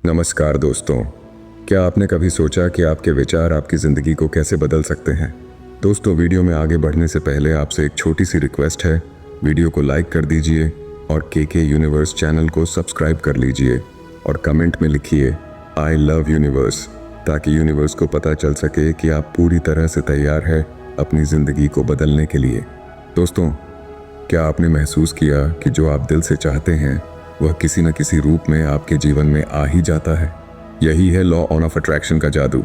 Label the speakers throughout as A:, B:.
A: नमस्कार दोस्तों, क्या आपने कभी सोचा कि आपके विचार आपकी ज़िंदगी को कैसे बदल सकते हैं? दोस्तों, वीडियो में आगे बढ़ने से पहले आपसे एक छोटी सी रिक्वेस्ट है। वीडियो को लाइक कर दीजिए और केके यूनिवर्स चैनल को सब्सक्राइब कर लीजिए और कमेंट में लिखिए आई लव यूनिवर्स, ताकि यूनिवर्स को पता चल सके कि आप पूरी तरह से तैयार है अपनी ज़िंदगी को बदलने के लिए। दोस्तों, क्या आपने महसूस किया कि जो आप दिल से चाहते हैं वह किसी न किसी रूप में आपके जीवन में आ ही जाता है? यही है लॉ ऑफ अट्रैक्शन का जादू,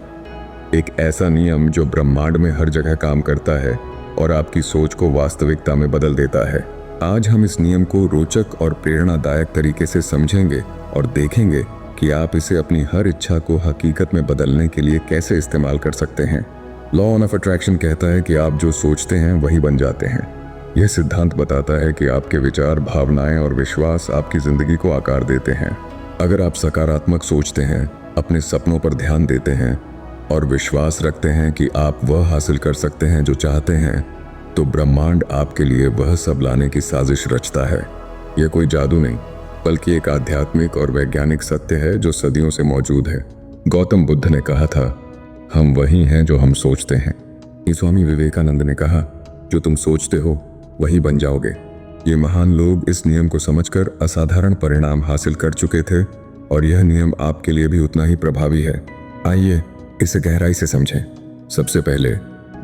A: एक ऐसा नियम जो ब्रह्मांड में हर जगह काम करता है और आपकी सोच को वास्तविकता में बदल देता है। आज हम इस नियम को रोचक और प्रेरणादायक तरीके से समझेंगे और देखेंगे कि आप इसे अपनी हर इच्छा को हकीकत में बदलने के लिए कैसे इस्तेमाल कर सकते हैं। लॉ ऑफ अट्रैक्शन कहता है कि आप जो सोचते हैं वही बन जाते हैं। यह सिद्धांत बताता है कि आपके विचार, भावनाएं और विश्वास आपकी जिंदगी को आकार देते हैं। अगर आप सकारात्मक सोचते हैं, अपने सपनों पर ध्यान देते हैं और विश्वास रखते हैं कि आप वह हासिल कर सकते हैं जो चाहते हैं, तो ब्रह्मांड आपके लिए वह सब लाने की साजिश रचता है। यह कोई जादू नहीं, बल्कि एक आध्यात्मिक और वैज्ञानिक सत्य है जो सदियों से मौजूद है। गौतम बुद्ध ने कहा था, हम वही हैं जो हम सोचते हैं। स्वामी विवेकानंद ने कहा, जो तुम सोचते हो वही बन जाओगे। ये महान लोग इस नियम को समझकर असाधारण परिणाम हासिल कर चुके थे और यह नियम आपके लिए भी उतना ही प्रभावी है। आइए इसे गहराई से समझें। सबसे पहले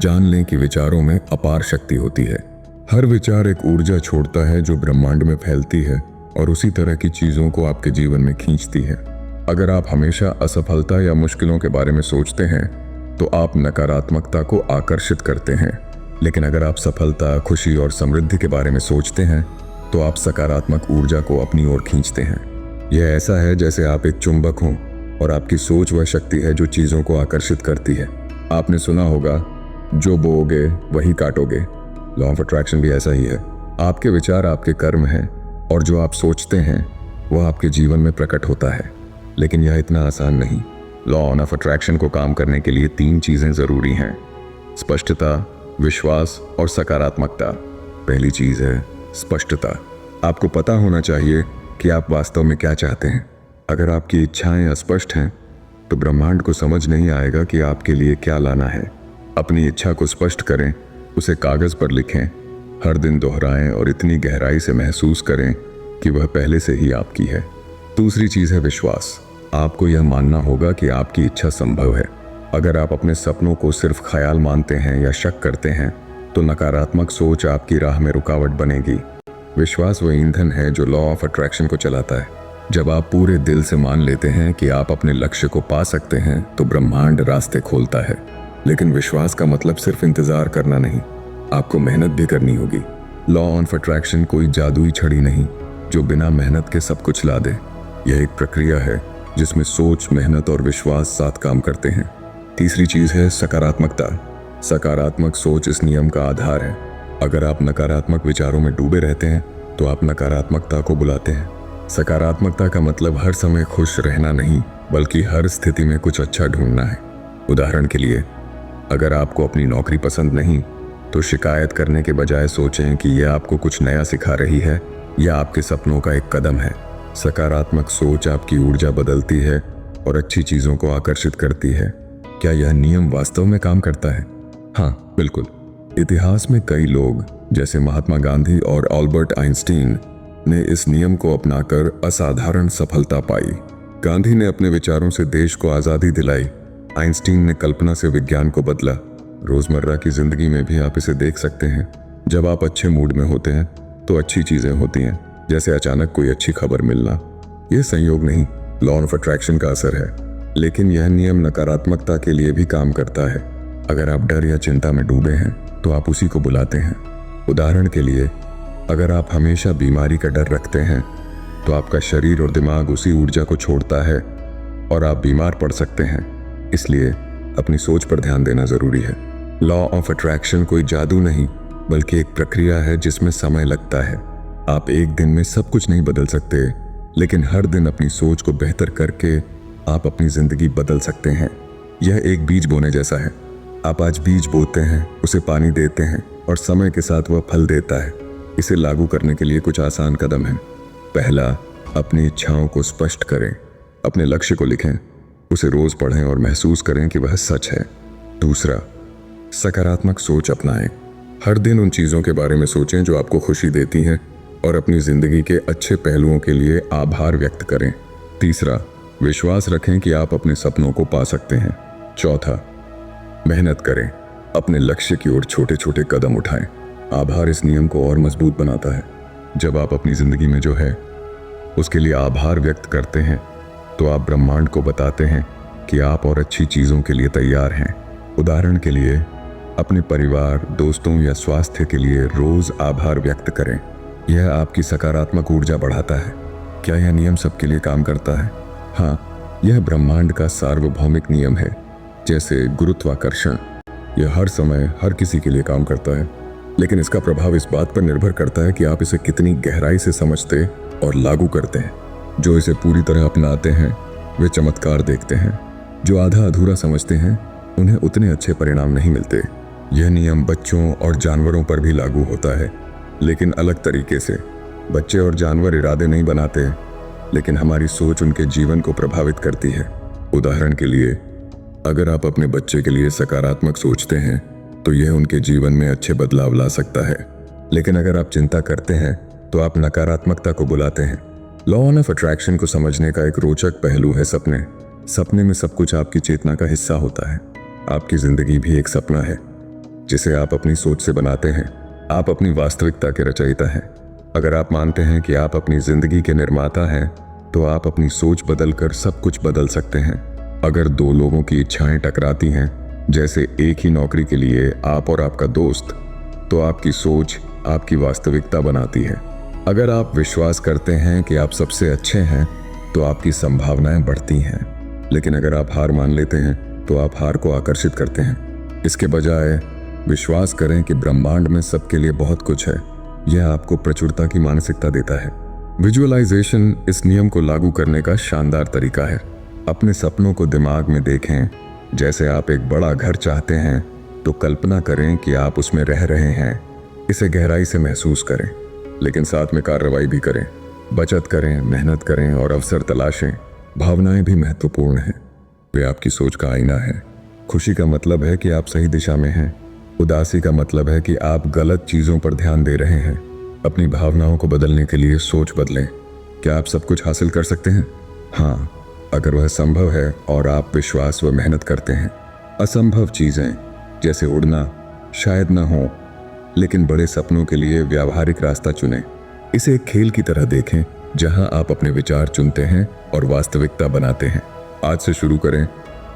A: जान लें कि विचारों में अपार शक्ति होती है। हर विचार एक ऊर्जा छोड़ता है जो ब्रह्मांड में फैलती है और उसी तरह की चीजों को आपके जीवन में खींचती है। अगर आप हमेशा असफलता या मुश्किलों के बारे में सोचते हैं तो आप नकारात्मकता को आकर्षित करते हैं, लेकिन अगर आप सफलता, खुशी और समृद्धि के बारे में सोचते हैं तो आप सकारात्मक ऊर्जा को अपनी ओर खींचते हैं। यह ऐसा है जैसे आप एक चुंबक हों और आपकी सोच वह शक्ति है जो चीज़ों को आकर्षित करती है। आपने सुना होगा, जो बोओगे वही काटोगे। लॉ ऑफ अट्रैक्शन भी ऐसा ही है। आपके विचार आपके कर्म हैं और जो आप सोचते हैं वह आपके जीवन में प्रकट होता है। लेकिन यह इतना आसान नहीं। लॉ ऑफ अट्रैक्शन को काम करने के लिए 3 चीज़ें ज़रूरी हैं: स्पष्टता, विश्वास और सकारात्मकता। पहली चीज है स्पष्टता। आपको पता होना चाहिए कि आप वास्तव में क्या चाहते हैं। अगर आपकी इच्छाएं अस्पष्ट हैं तो ब्रह्मांड को समझ नहीं आएगा कि आपके लिए क्या लाना है। अपनी इच्छा को स्पष्ट करें, उसे कागज पर लिखें, हर दिन दोहराएं और इतनी गहराई से महसूस करें कि वह पहले से ही आपकी है। दूसरी चीज है विश्वास। आपको यह मानना होगा कि आपकी इच्छा संभव है। अगर आप अपने सपनों को सिर्फ ख्याल मानते हैं या शक करते हैं तो नकारात्मक सोच आपकी राह में रुकावट बनेगी। विश्वास वह ईंधन है जो लॉ ऑफ अट्रैक्शन को चलाता है। जब आप पूरे दिल से मान लेते हैं कि आप अपने लक्ष्य को पा सकते हैं तो ब्रह्मांड रास्ते खोलता है। लेकिन विश्वास का मतलब सिर्फ इंतजार करना नहीं, आपको मेहनत भी करनी होगी। लॉ ऑफ अट्रैक्शन कोई जादुई छड़ी नहीं जो बिना मेहनत के सब कुछ ला दे। यह एक प्रक्रिया है जिसमें सोच, मेहनत और विश्वास साथ काम करते हैं। तीसरी चीज है सकारात्मकता। सकारात्मक सोच इस नियम का आधार है। अगर आप नकारात्मक विचारों में डूबे रहते हैं तो आप नकारात्मकता को बुलाते हैं। सकारात्मकता का मतलब हर समय खुश रहना नहीं, बल्कि हर स्थिति में कुछ अच्छा ढूंढना है। उदाहरण के लिए, अगर आपको अपनी नौकरी पसंद नहीं तो शिकायत करने के बजाय सोचें कि यह आपको कुछ नया सिखा रही है या आपके सपनों का एक कदम है। सकारात्मक सोच आपकी ऊर्जा बदलती है और अच्छी चीजों को आकर्षित करती है। क्या यह नियम वास्तव में काम करता है? हाँ, बिल्कुल। इतिहास में कई लोग जैसे महात्मा गांधी और अल्बर्ट आइंस्टीन ने इस नियम को अपनाकर असाधारण सफलता पाई। गांधी ने अपने विचारों से देश को आज़ादी दिलाई। आइंस्टीन ने कल्पना से विज्ञान को बदला। रोजमर्रा की जिंदगी में भी आप इसे देख सकते हैं। जब आप अच्छे मूड में होते हैं तो अच्छी चीजें होती हैं, जैसे अचानक कोई अच्छी खबर मिलना। यह संयोग नहीं, लॉ ऑफ अट्रैक्शन का असर है। लेकिन यह नियम नकारात्मकता के लिए भी काम करता है। अगर आप डर या चिंता में डूबे हैं तो आप उसी को बुलाते हैं। उदाहरण के लिए, अगर आप हमेशा बीमारी का डर रखते हैं तो आपका शरीर और दिमाग उसी ऊर्जा को छोड़ता है और आप बीमार पड़ सकते हैं। इसलिए अपनी सोच पर ध्यान देना जरूरी है। लॉ ऑफ अट्रैक्शन कोई जादू नहीं, बल्कि एक प्रक्रिया है जिसमें समय लगता है। आप एक दिन में सब कुछ नहीं बदल सकते, लेकिन हर दिन अपनी सोच को बेहतर करके आप अपनी जिंदगी बदल सकते हैं। यह एक बीज बोने जैसा है। आप आज बीज बोते हैं, उसे पानी देते हैं और समय के साथ वह फल देता है। इसे लागू करने के लिए कुछ आसान कदम हैं। पहला, अपनी इच्छाओं को स्पष्ट करें। अपने लक्ष्य को लिखें, उसे रोज पढ़ें और महसूस करें कि वह सच है। दूसरा, सकारात्मक सोच अपनाएं। हर दिन उन चीज़ों के बारे में सोचें जो आपको खुशी देती हैं और अपनी ज़िंदगी के अच्छे पहलुओं के लिए आभार व्यक्त करें। तीसरा, विश्वास रखें कि आप अपने सपनों को पा सकते हैं। चौथा, मेहनत करें, अपने लक्ष्य की ओर छोटे छोटे कदम उठाएं। आभार इस नियम को और मजबूत बनाता है। जब आप अपनी ज़िंदगी में जो है उसके लिए आभार व्यक्त करते हैं तो आप ब्रह्मांड को बताते हैं कि आप और अच्छी चीज़ों के लिए तैयार हैं। उदाहरण के लिए, अपने परिवार, दोस्तों या स्वास्थ्य के लिए रोज़ आभार व्यक्त करें। यह आपकी सकारात्मक ऊर्जा बढ़ाता है। क्या यह नियम सबके लिए काम करता है? हाँ, यह ब्रह्मांड का सार्वभौमिक नियम है। जैसे गुरुत्वाकर्षण, यह हर समय हर किसी के लिए काम करता है, लेकिन इसका प्रभाव इस बात पर निर्भर करता है कि आप इसे कितनी गहराई से समझते और लागू करते हैं। जो इसे पूरी तरह अपनाते हैं वे चमत्कार देखते हैं। जो आधा अधूरा समझते हैं उन्हें उतने अच्छे परिणाम नहीं मिलते। यह नियम बच्चों और जानवरों पर भी लागू होता है, लेकिन अलग तरीके से। बच्चे और जानवर इरादे नहीं बनाते, लेकिन हमारी सोच उनके जीवन को प्रभावित करती है। उदाहरण के लिए, अगर आप अपने बच्चे के लिए सकारात्मक सोचते हैं तो यह उनके जीवन में अच्छे बदलाव ला सकता है। लेकिन अगर आप चिंता करते हैं तो आप नकारात्मकता को बुलाते हैं। लॉ ऑफ अट्रैक्शन को समझने का एक रोचक पहलू है सपने। सपने में सब कुछ आपकी चेतना का हिस्सा होता है। आपकी जिंदगी भी एक सपना है जिसे आप अपनी सोच से बनाते हैं। आप अपनी वास्तविकता के रचयिता हैं। अगर आप मानते हैं कि आप अपनी जिंदगी के निर्माता हैं तो आप अपनी सोच बदलकर सब कुछ बदल सकते हैं। अगर दो लोगों की इच्छाएं टकराती हैं, जैसे एक ही नौकरी के लिए आप और आपका दोस्त, तो आपकी सोच आपकी वास्तविकता बनाती है। अगर आप विश्वास करते हैं कि आप सबसे अच्छे हैं तो आपकी संभावनाएं बढ़ती हैं। लेकिन अगर आप हार मान लेते हैं तो आप हार को आकर्षित करते हैं। इसके बजाय विश्वास करें कि ब्रह्मांड में सबके लिए बहुत कुछ है। यह आपको प्रचुरता की मानसिकता देता है। विजुअलाइजेशन इस नियम को लागू करने का शानदार तरीका है। अपने सपनों को दिमाग में देखें। जैसे आप एक बड़ा घर चाहते हैं तो कल्पना करें कि आप उसमें रह रहे हैं। इसे गहराई से महसूस करें, लेकिन साथ में कार्रवाई भी करें। बचत करें, मेहनत करें और अवसर तलाशें। भावनाएं भी महत्वपूर्ण हैं। वे आपकी सोच का आईना है। खुशी का मतलब है कि आप सही दिशा में हैं। उदासी का मतलब है कि आप गलत चीज़ों पर ध्यान दे रहे हैं। अपनी भावनाओं को बदलने के लिए सोच बदलें। क्या आप सब कुछ हासिल कर सकते हैं? हाँ, अगर वह संभव है और आप विश्वास व मेहनत करते हैं। असंभव चीज़ें जैसे उड़ना शायद न हो, लेकिन बड़े सपनों के लिए व्यावहारिक रास्ता चुनें। इसे एक खेल की तरह देखें जहां आप अपने विचार चुनते हैं और वास्तविकता बनाते हैं। आज से शुरू करें,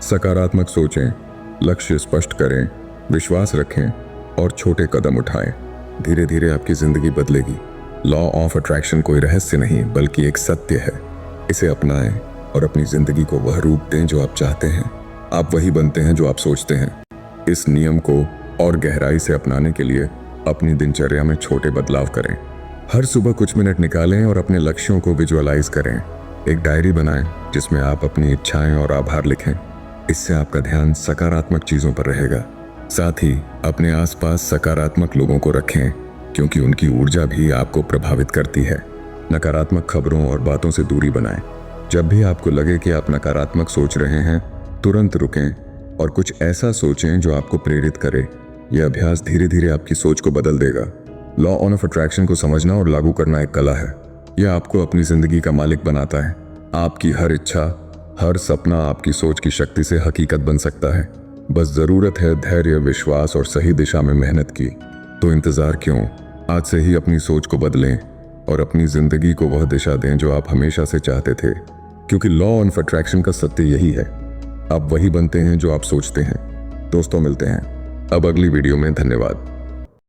A: सकारात्मक सोचें, लक्ष्य स्पष्ट करें, विश्वास रखें और छोटे कदम उठाएं। धीरे धीरे आपकी जिंदगी बदलेगी। लॉ ऑफ अट्रैक्शन कोई रहस्य नहीं बल्कि एक सत्य है। इसे अपनाएं और अपनी जिंदगी को वह रूप दें जो आप चाहते हैं। आप वही बनते हैं जो आप सोचते हैं। इस नियम को और गहराई से अपनाने के लिए अपनी दिनचर्या में छोटे बदलाव करें। हर सुबह कुछ मिनट निकालें और अपने लक्ष्यों को विजुअलाइज करें। एक डायरी बनाएं जिसमें आप अपनी इच्छाएं और आभार लिखें। इससे आपका ध्यान सकारात्मक चीज़ों पर रहेगा। साथ ही अपने आसपास सकारात्मक लोगों को रखें, क्योंकि उनकी ऊर्जा भी आपको प्रभावित करती है। नकारात्मक खबरों और बातों से दूरी बनाएं। जब भी आपको लगे कि आप नकारात्मक सोच रहे हैं, तुरंत रुकें और कुछ ऐसा सोचें जो आपको प्रेरित करे। यह अभ्यास धीरे धीरे आपकी सोच को बदल देगा। लॉ ऑफ अट्रैक्शन को समझना और लागू करना एक कला है। यह आपको अपनी जिंदगी का मालिक बनाता है। आपकी हर इच्छा, हर सपना आपकी सोच की शक्ति से हकीकत बन सकता है। बस जरूरत है धैर्य, विश्वास और सही दिशा में मेहनत की। तो इंतजार क्यों? आज से ही अपनी सोच को बदलें और अपनी जिंदगी को वह दिशा दें जो आप हमेशा से चाहते थे। क्योंकि लॉ ऑफ अट्रैक्शन का सत्य यही है, आप वही बनते हैं जो आप सोचते हैं। दोस्तों, मिलते हैं अब अगली वीडियो में। धन्यवाद।